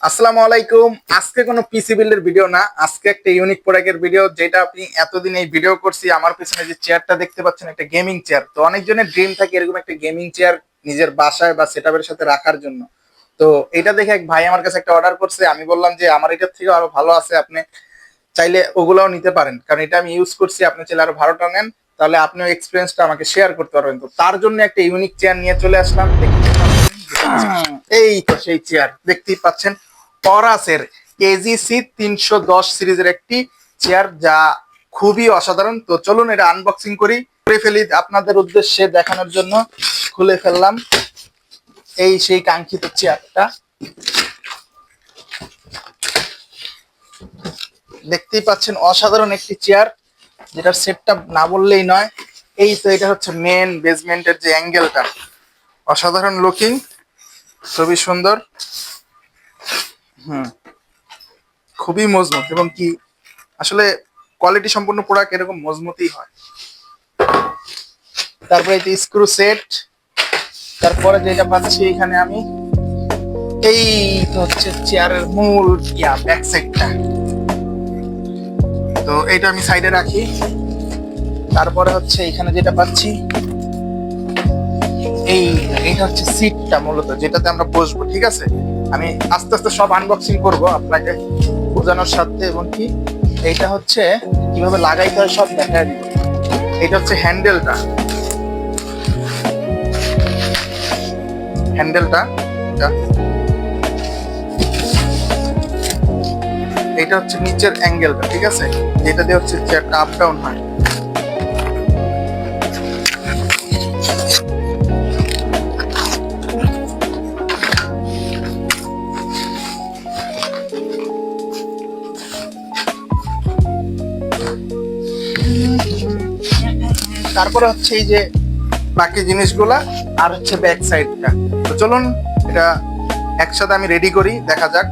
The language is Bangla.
আসসালামু আলাইকুম। আজকে কোনো পিসি বিল্ডের ভিডিও না, আজকে একটা ইউনিক প্রোডাক্টের ভিডিও, যেটা আপনি এতদিন এই ভিডিও করছি। আমার পিছনে যে চেয়ারটা দেখতে পাচ্ছেন, একটা গেমিং চেয়ার। তো অনেকজনের ড্রিম থাকে এরকম একটা গেমিং চেয়ার নিজের বাসায় বা সেটআপের সাথে রাখার জন্য। তো এটা দেখে এক ভাই আমার কাছে একটা অর্ডার করছে। আমি বললাম যে আমার এটার থেকে আরো ভালো আছে, আপনি চাইলে ওগুলাও নিতে পারেন, কারণ এটা আমি ইউজ করছি। আপনি চাইলে আরো ভালোটা নেন, তাহলে আপনিও এক্সপিরিয়েন্সটা আমাকে শেয়ার করতে পারবেন। তো তার জন্য একটা ইউনিক চেয়ার নিয়ে চলে আসলাম। এই তো সেই চেয়ার দেখতেই পাচ্ছেন, পরাসের কেজিসি 310 সিরিজের একটি চেয়ার, যা খুবই অসাধারণ। তো চলুন এটা আনবক্সিং করি, করে ফেলি আপনাদের উদ্দেশ্যে দেখানোর জন্য। খুলে ফেললাম এই সেই কাঙ্ক্ষিত চেয়ারটা। দেখতেই পাচ্ছেন অসাধারণ একটি চেয়ার, যেটার সেটটা না বললেই নয়। এই তো এটা হচ্ছে মেন বেসমেন্টের যে অ্যাঙ্গেলটা, অসাধারণ লুকিং, খুবই সুন্দর। হুম, খুবই মজবুত এবং কি আসলে কোয়ালিটি সম্পূর্ণ প্রোডাক্ট এরকম মজবুতই হয়। তারপরে এই স্ক্রু সেট, তারপরে যেটা পাচ্ছি এখানে আমি, এই তো হচ্ছে চেয়ারের মূল ব্যাক সাইডটা। তো এইটা আমি সাইডে রাখি। তারপরে হচ্ছে এখানে যেটা পাচ্ছি, এইটা হচ্ছে সিটটা মূলত, যেটাতে আমরা বসবো। ঠিক আছে, আমি আস্তে আস্তে সব আনবক্সিং করব আপনাকে বোঝানোর সাথে, এবং কি এইটা হচ্ছে কিভাবে লাগাইতে হয় সব দেখায় দিব। এটা হচ্ছে হ্যান্ডেলটা, হ্যান্ডেলটা এটা এটা হচ্ছে নিচের অ্যাঙ্গেলটা। ঠিক আছে, যেটা দিয়ে হচ্ছে চেয়ারটা আপ ডাউন হয়। তারপরে হচ্ছে এই যে বাকি জিনিসগুলা, আর হচ্ছে ব্যাক সাইডটা। তো চলুন এটা একসাথে আমি রেডি করি, দেখা যাক।